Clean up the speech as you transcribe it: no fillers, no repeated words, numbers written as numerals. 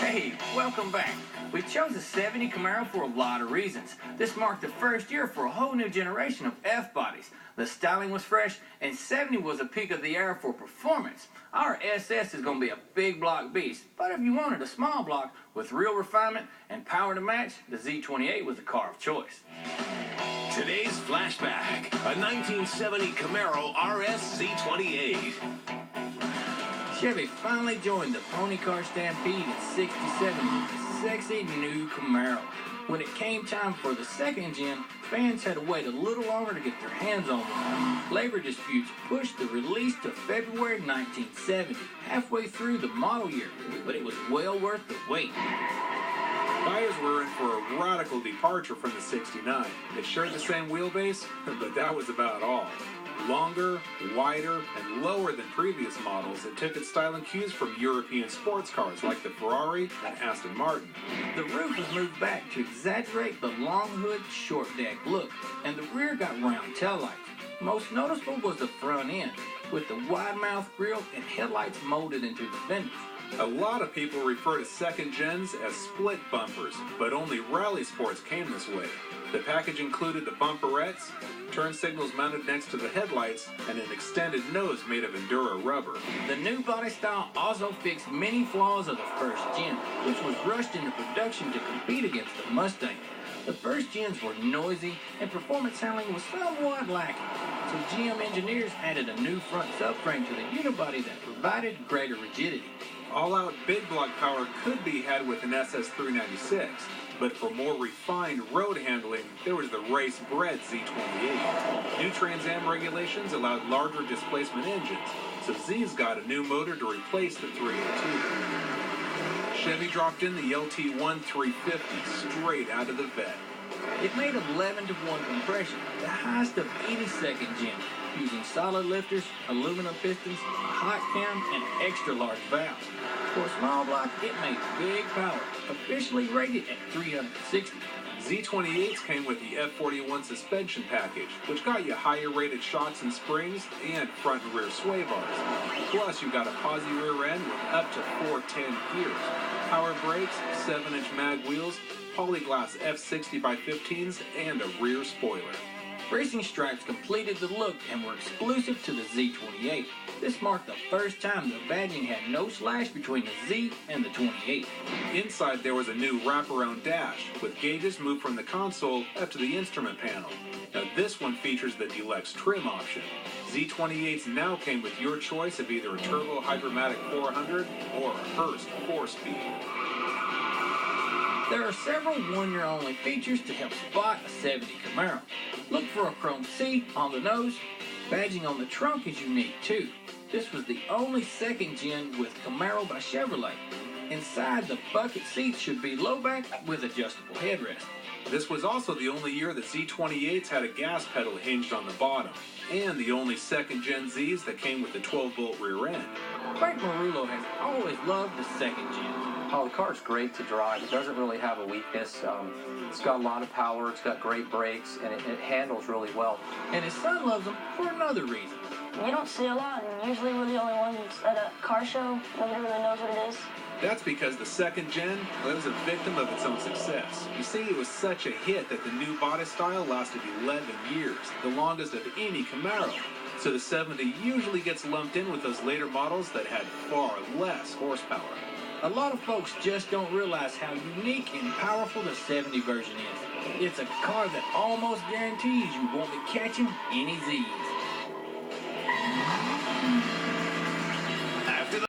Hey, welcome back. We chose the 70 Camaro for a lot of reasons. This marked the first year for a whole new generation of F-bodies. The styling was fresh, and 70 was a peak of the era for performance. Our SS is going to be a big block beast, but if you wanted a small block with real refinement and power to match, the Z28 was the car of choice. Today's flashback, a 1970 Camaro RS Z28. Chevy finally joined the pony car stampede in '67 with a sexy new Camaro. When it came time for the second gen, fans had to wait a little longer to get their hands on one. Labor disputes pushed the release to February 1970, halfway through the model year, but it was well worth the wait. Buyers were in for a radical departure from the 69. It shared the same wheelbase, but that was about all. Longer, wider, and lower than previous models, it took its styling cues from European sports cars like the Ferrari and Aston Martin. The roof was moved back to exaggerate the long hood, short deck look, and the rear got round taillights. Most noticeable was the front end, with the wide mouth grille and headlights molded into the fenders. A lot of people refer to second gens as split bumpers, but only rally sports came this way. The package included the bumperettes, turn signals mounted next to the headlights, and an extended nose made of Enduro rubber. The new body style also fixed many flaws of the first gen, which was rushed into production to compete against the Mustang. The first gens were noisy, and performance handling was somewhat lacking, so GM engineers added a new front subframe to the unibody that provided greater rigidity. All-out big block power could be had with an SS396, but for more refined road handling, there was the race-bred Z28. New Trans Am regulations allowed larger displacement engines, so Z's got a new motor to replace the 302. Chevy dropped in the LT1 350 straight out of the vet. It made 11-to-1 compression, the highest of any second gen, using solid lifters, aluminum pistons, a hot cam, and extra-large valves. For a small block, it made big power, officially rated at 360. Z28s came with the F41 suspension package, which got you higher rated shocks and springs and front and rear sway bars. Plus, you got a posi rear end with up to 410 gears, power brakes, 7-inch mag wheels, polyglass F60x15s, and a rear spoiler. Racing stripes completed the look and were exclusive to the Z28. This marked the first time the badging had no slash between the Z and the 28. Inside there was a new wraparound dash, with gauges moved from the console up to the instrument panel. Now this one features the deluxe trim option. Z28s now came with your choice of either a turbo hypermatic 400 or a Hurst 4-speed. There are several one-year-only features to help spot a 70 Camaro. Look for a chrome C on the nose. Badging on the trunk is unique too. This was the only second gen with Camaro by Chevrolet. Inside, the bucket seats should be low back with adjustable headrest. This was also the only year the Z28s had a gas pedal hinged on the bottom, and the only second gen Zs that came with a 12-volt rear end. Frank Marullo has always loved the second gen. Oh, the car's great to drive. It doesn't really have a weakness. It's got a lot of power. It's got great brakes, and it handles really well. And his son loves them for another reason. You don't see a lot, and usually we're the only ones at a car show. Nobody really knows what it is. That's because the second gen was a victim of its own success. You see, it was such a hit that the new body style lasted 11 years, the longest of any Camaro. So the 70 usually gets lumped in with those later models that had far less horsepower. A lot of folks just don't realize how unique and powerful the 70 version is. It's a car that almost guarantees you won't be catching any Z's.